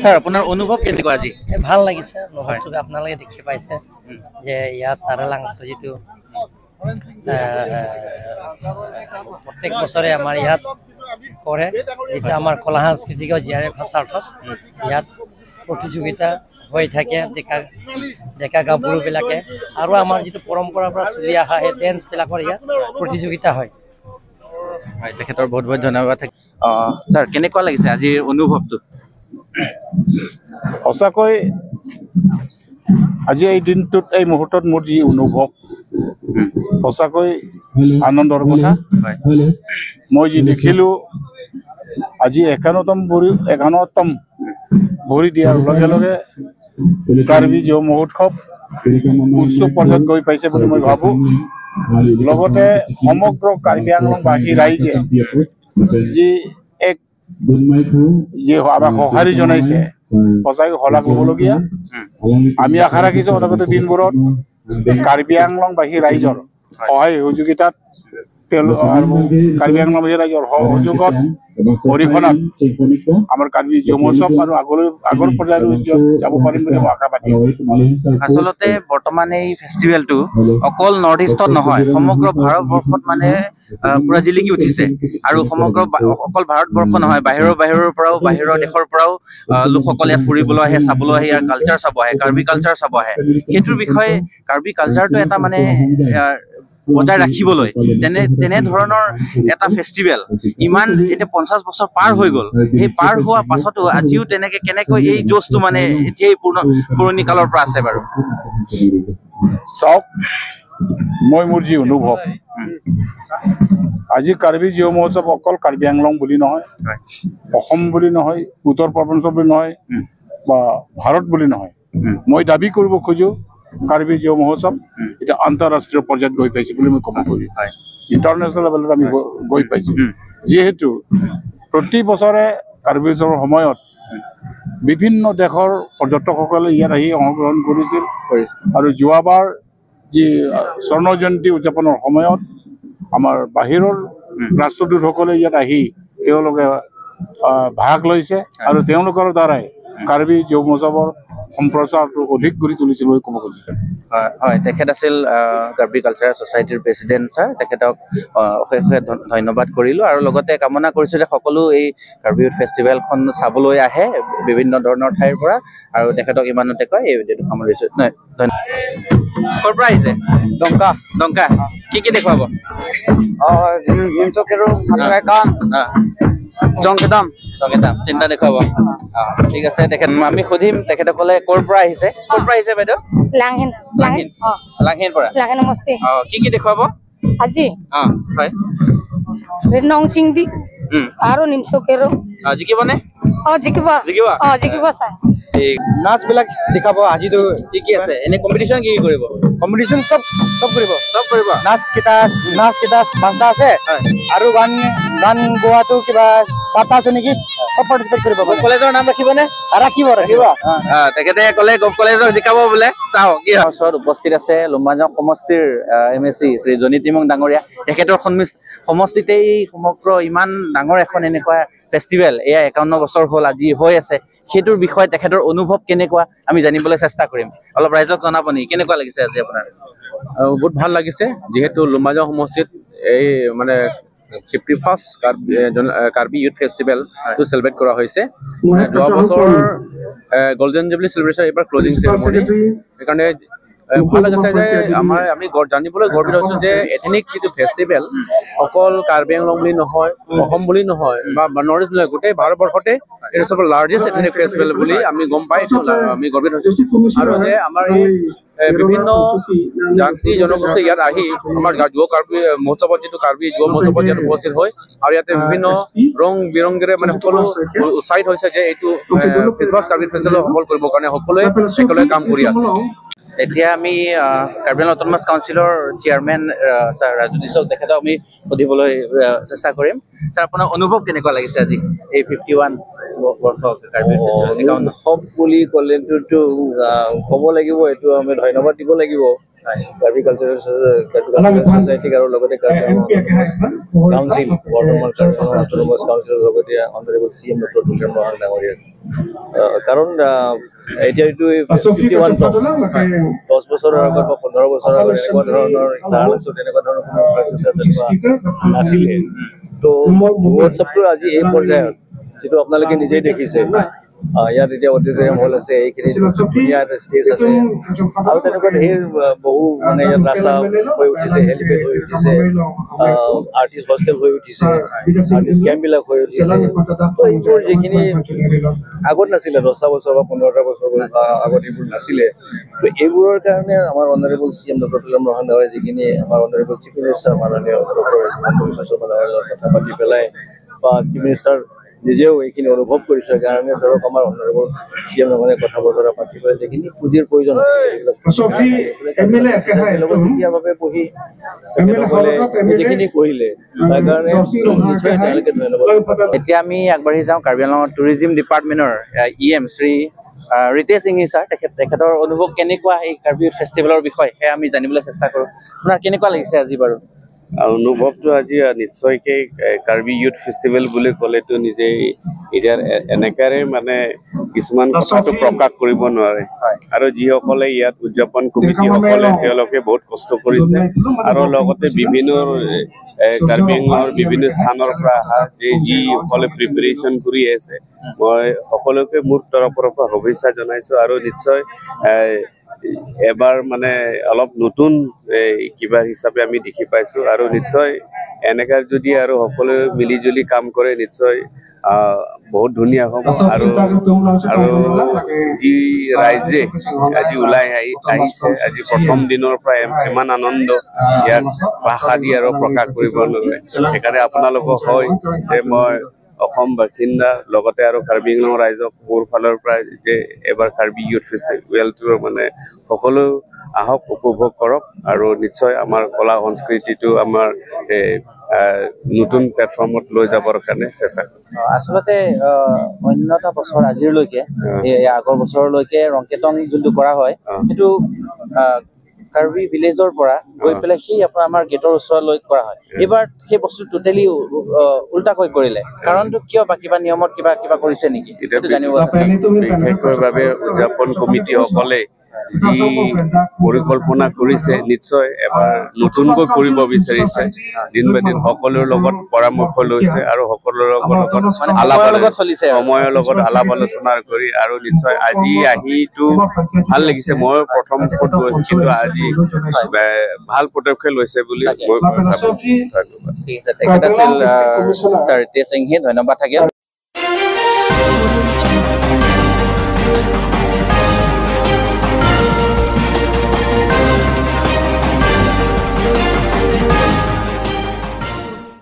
Sir আপোনাৰ অনুভৱ কেনেকুৱা আজি? ভাল লাগিছে অনুভৱটো আপোনালোকে দেখি পাইছে যে ইয়াত তাৰালাংচ যিটো প্ৰত্যেক বছৰে আমাৰ ইয়াত কৰে, যিটো আমাৰ কলা সাংস্কৃতিক জীয়াই ৰখাৰ স্বাৰ্থত ইয়াত প্ৰতিযোগিতা হৈ থাকে ডেকা গাভৰুবিলাকে, আৰু আমাৰ যিটো পৰম্পৰাৰ পৰা চলি অহা সেই ডেন্সবিলাকৰ ইয়াত প্ৰতিযোগিতা হয়। তেখেতৰ বহুত বহুত ধন্যবাদ। ছাৰ কেনেকুৱা লাগিছে আজিৰ অনুভৱটো? সঁচাকৈ আজি এই দিনটোত এই মুহূৰ্তত মোৰ যি অনুভৱ সঁচাকৈ আনন্দৰ কথা। মই যি দেখিলোঁ আজি 51তম ভৰি দিয়াৰ লগে লগে কাৰ্বি যুৱ মহোৎসৱ উচ্চ পৰ্যায়ত গৈ পাইছে বুলি মই ভাবোঁ। লগতে সমগ্ৰ কাৰ্বি আংলংবাসী ৰাইজে যি এক যি আমাক সঁহাৰি জনাইছে সঁচাকৈ শলাগ ল'বলগীয়া। আমি আশা ৰাখিছোঁ অনাগত দিনবোৰত কাৰ্বি আংলংবাসী ৰাইজৰ সহায় সহযোগিতাত আৰু কাৰ্বি আংলংবাসী ৰাইজৰ সহযোগত অৰিহণাত আমাৰ কাৰ্বি যুৱ মহোৎসৱ আৰু আগৰ পৰ্যায়লৈ যাব পাৰিম বুলি মই আশাবাদী। আচলতে বৰ্তমান এই ফেষ্টিভেলটো অকল নৰ্থ ইষ্টত নহয়, সমগ্ৰ ভাৰতবৰ্ষত মানে পুৰা জিলিকি উঠিছে। আৰু সমগ্ৰ অকল ভাৰতবৰ্ষ নহয়, বাহিৰৰ পৰাও বাহিৰৰ দেশৰ পৰাও লোকসকল ইয়াত ফুৰিবলৈ আহে, চাবলৈ আহে, ইয়াৰ কালচাৰ চাব আহে, কাৰ্বি কালচাৰ চাব আহে। সেইটোৰ বিষয়ে কাৰ্বি কালচাৰটো এটা মানে বজাই ৰাখিবলৈ তেনে ধৰণৰ এটা ফেষ্টিভেল ইমান এতিয়া 50 বছৰ পাৰ হৈ গ'ল। সেই পাৰ হোৱা পাছতো আজিও কেনেকৈ এই জোচটো মানে এতিয়াই পুৰণি কালৰ পৰা আছে বাৰু? চাওক, মই মোৰ যি অনুভৱ আজি কাৰ্বি যুৱ মহোৎসৱ অকল কাৰ্বি আংলং বুলি নহয়, অসম বুলি নহয়, উত্তৰ পূৰ্বাঞ্চল বুলি নহয় বা ভাৰত বুলি নহয়, মই দাবী কৰিব খোজোঁ কাৰ্বি যুৱ মহোৎসৱ এতিয়া আন্তঃৰাষ্ট্ৰীয় পৰ্যায়ত গৈ পাইছে বুলি মই ক'ব খোজোঁ। ইণ্টাৰনেশ্যনেল লেভেলত আমি গৈ পাইছোঁ। যিহেতু প্ৰতি বছৰে কাৰ্বি উৎসৱৰ সময়ত বিভিন্ন দেশৰ পৰ্যটকসকলে ইয়াত আহি অংশগ্ৰহণ কৰিছিল। আৰু যোৱাবাৰ যি স্বৰ্ণ জয়ন্তী উদযাপনৰ সময়ত আমাৰ বাহিৰৰ ৰাষ্ট্ৰদূতসকলে ইয়াত আহি তেওঁলোকে ভাগ লৈছে আৰু তেওঁলোকৰ দ্বাৰাই কাৰ্বি যুৱ মহোৎসৱৰ সম্প্ৰচাৰটো অধিক কৰি তুলিছে বুলি ক'ব খুজিছোঁ। হয়, তেখেত আছিল কাৰ্বি কালচাৰেল ছ'চাইটিৰ প্ৰেচিডেণ্ট ছাৰ। তেখেতক অশেষ ধন্যবাদ কৰিলোঁ আৰু লগতে কামনা কৰিছোঁ যে সকলো এই কাৰ্বি ইউথ ফেষ্টিভেলখন চাবলৈ আহে বিভিন্ন ধৰণৰ ঠাইৰ পৰা। আৰু তেখেতক ইমানতে কয় এই ভিডিঅ'টো সামৰিছোঁ। ধন্যবাদ। ক'ৰ পৰা আহিছে? ডংকা। কি দেখুৱাব? জংকেদাম তিনিটা দেখুৱাব। ঠিক আছে, আমি সুধিম তেখেতসকলে ক'ৰ পৰা আহিছে। বাইদেউ? লাংহিন পৰা। কি দেখুৱাব আজি? হয়, নংচিংদি আৰু নিমচকেৰো জিকিবনে? জিকিব ছাৰ। নাচ বিলাক দেখাব। আজিতো কি আছে এনে কম্পিটিশ্যন কি কৰিব? কম্পিটিশ্যন চব কৰিব। নাচ কেইটা 5টা আছে আৰু গান গোৱাটো কিবা 7টা আছে নেকি? চব পাৰ্টিচিপেট কৰিব। কলেজৰ নাম ৰাখিবনে? ৰাখিব। তেখেতে ক'লে কলেজক জিকাব বোলে। চাওঁ কি ওচৰত উপস্থিত আছে লুম্বাজং সমষ্টিৰ MSc শ্ৰী জনি টিমং ডাঙৰীয়া। তেখেতৰ সমষ্টিতেই সমগ্ৰ ইমান ডাঙৰ এখন এনেকুৱা ফেষ্টিভেল এয়া 51 বছৰ হ'ল আজি হৈ আছে। সেইটোৰ বিষয়ে তেখেতৰ অনুভৱ কেনেকুৱা আমি জানিবলৈ চেষ্টা কৰিম। অলপ ৰাইজক জনাব নেকি কেনেকুৱা লাগিছে আজি আপোনাৰ? বহুত ভাল লাগিছে, যিহেতু লুম্বাজং সমষ্টিত এই মানে 51st কাৰ্বি ইউথ ফেষ্টিভেলটো চেলিব্ৰেট কৰা হৈছে। যোৱা বছৰ গল্ডেন জুবলি চেলিব্ৰেশ্যন, এইবাৰ ক্লজিং চেৰেমনি। সেইকাৰণে ভাল লাগিছে যে আমি জানিবলৈ গৰ্বিত হৈছোঁ যে এথেনিক যিটো ফেষ্টিভেল অকল কাৰ্বি আংলং বুলি নহয়, অসম বুলি নহয় বা নৰ্থ ইষ্ট নহয়, গোটেই ভাৰতবৰ্ষতে এইটো চবৰ লাৰ্জেষ্ট এথেনিক ফেষ্টিভেল বুলি আমি গম পাই আমি গৰ্বিত হৈছোঁ। আৰু যে আমাৰ এই বিভিন্ন জাতি জনগোষ্ঠী ইয়াত আহি আমাৰ যুৱ কাৰ্বি মহোৎসৱত যিটো কাৰ্বি যুৱ মহোৎসৱত ইয়াত উপস্থিত হয় আৰু ইয়াতে বিভিন্ন ৰং বিৰংগেৰে মানে সকলো উৎসাহিত হৈছে যে এইটো কাৰ্বি ফেষ্টিভেল সফল কৰিবৰ কাৰণে সকলোৱে একেলগে কাম কৰি আছে। এতিয়া আমি কাৰ্বি আংলং অট'নমাছ কাউন্সিলৰ চেয়াৰমেন ছাৰ ৰাজু দিছক তেখেতক আমি সুধিবলৈ চেষ্টা কৰিম। ছাৰ, আপোনাৰ অনুভৱ কেনেকুৱা লাগিছে আজি এই 51 বৰ্ষ কাৰ্বি উৎসৱ বুলি ক'লেতো ক'ব লাগিব, এইটো আমি ধন্যবাদ দিব লাগিব কাৰ্বি কালচাৰেল ছ'চাইটিক আৰু লগতে কাৰ্বি কাউন্সিল বৰ্তমান কাৰ্বি অট'নমাছ কাউন্সিলৰ লগতে honourable CM doctor Tulsiram Borhan ডাঙৰীয়াক কাৰণ এতিয়া এইটো 10 বছৰৰ আগত বা 15 বছৰৰ আগত এনেকুৱা ধৰণৰ তেনেকুৱা ধৰণৰ কোনো প্ৰচেছৰ নাছিলে তো মহোৎসৱটো আজি এই পৰ্যায়ত যিটো আপোনালোকে নিজেই দেখিছে ইয়াত এতিয়া অডিটৰিয়াম হল আছে এইখিনি ধুনীয়া এটা ষ্টেজ আছে আৰু তেনেকুৱা ধেৰ বহু মানে ইয়াত ৰাস্তা হৈ উঠিছে হেলিপেড হৈ উঠিছে আৰ্টিষ্ট হোষ্টেল হৈ উঠিছে আৰ্টিষ্ট কেম্পবিলাক হৈ উঠিছে তো এইবোৰ যিখিনি আগত নাছিলে 10টা বছৰ বা 15টা বছৰ আগত এইবোৰ নাছিলে তো এইবোৰৰ কাৰণে আমাৰ honourable CM doctor Tulsiram Borhan ডাঙৰীয়াই যিখিনি আমাৰ অনাৰেবল চিফ মিনিষ্টাৰ মাননীয় ডক্টৰ হিমন্ত বিশ্ব শৰ্মা ডাঙৰীয়াৰ লগত কথা পাতি পেলাই বা চিফ মিনিষ্টাৰ নিজেও এইখিনি অনুভৱ কৰিছে কাৰণে ধৰক আমাৰ অনাৰেবল CM ডাঙৰীয়াই কথা বতৰা পাতি পেলাই যিখিনি পুঁজিৰ প্ৰয়োজন আছে সেইবিলাকভাৱে বহি তেখেতসকলে যিখিনি কৰিলে তাৰ কাৰণে নিশ্চয় তেওঁলোকে ধন্যবাদ। এতিয়া আমি আগবাঢ়ি যাওঁ কাৰ্বি আংলঙৰ টুৰিজিম ডিপাৰ্টমেণ্টৰ EM শ্ৰী ৰিতেশ সিংহি ছাৰ তেখেতৰ অনুভৱ কেনেকুৱা এই কাৰ্বি ইউথ ফেষ্টিভেলৰ বিষয়ে সেয়া আমি জানিবলৈ চেষ্টা কৰোঁ। আপোনাৰ কেনেকুৱা লাগিছে আজি বাৰু? অনুভৱটো আজি নিশ্চয়কৈ কাৰ্বি ইউথ ফেষ্টিভেল বুলি ক'লেতো নিজেই এতিয়া এনেকাৰে মানে কিছুমান কথাটো প্ৰকাশ কৰিব নোৱাৰে আৰু যিসকলে ইয়াত উদযাপন কমিটিসকলে তেওঁলোকে বহুত কষ্ট কৰিছে আৰু লগতে বিভিন্ন কাৰ্বি আংলঙৰ বিভিন্ন স্থানৰ পৰা অহা যিসকলে প্ৰিপেৰেশ্যন কৰি আছে মই সকলোকে মোৰ তৰফৰ পৰা শুভেচ্ছা জনাইছোঁ আৰু নিশ্চয় এবাৰ মানে অলপ নতুন কিবা হিচাপে আমি দেখি পাইছোঁ আৰু নিশ্চয় এনেকা যদি আৰু সকলোৱে মিলি জুলি কাম কৰে নিশ্চয় বহুত ধুনীয়া হ'ব আৰু যি ৰাইজে আজি ওলাই আহিছে আজি প্ৰথম দিনৰ পৰা ইমান আনন্দ ইয়াক ভাষা দি আৰু প্ৰকাশ কৰিব নোৱাৰে সেইকাৰণে আপোনালোকক হয় যে মই অসম বাসিন্দা লগতে আৰু কাৰ্বি আংলং ৰাইজক মোৰ ফালৰ পৰা যে এবাৰ কাৰ্বি ইউথ ফেষ্টিভেলটোৰ মানে সকলো আহক উপভোগ কৰক আৰু নিশ্চয় আমাৰ কলা সংস্কৃতিটো আমাৰ নতুন প্লেটফৰ্মত লৈ যাবৰ কাৰণে চেষ্টা কৰিম। আচলতে অন্যটা বছৰ আজিলৈকে আগৰ বছৰলৈকে ৰংকেতন যোনটো কৰা হয় সেইটো কাৰ্বি ভিলেজৰ পৰা গৈ পেলাই সেই আপোনাৰ আমাৰ গেটৰ ওচৰলৈ কৰা হয়। এইবাৰ সেই বস্তু টোটেলি উল্টাকৈ কৰিলে কাৰণটো কিয় বা কিবা নিয়মত কিবা কৰিছে নেকি সেইটো জানিব বিশেষভাৱে উদযাপন কমিটিসকলে যি পৰিকল্পনা কৰিছে নিশ্চয় এবাৰ নতুনকৈ কৰিব বিচাৰিছে দিন বে দিন সকলোৰ লগত পৰামৰ্শ লৈছে আৰু সকলোৰ লগত সময়ৰ লগত আলাপ আলোচনা কৰি আৰু নিশ্চয় আজি আহিটো ভাল লাগিছে মই প্ৰথম গৈছোঁ কিন্তু আজি ভাল পদক্ষেপ লৈছে বুলি মই ভাবোঁ। ঠিক আছে তেখেত আছিল ছাৰ ৰিতেশ সিংহি ধন্যবাদ থাকিল।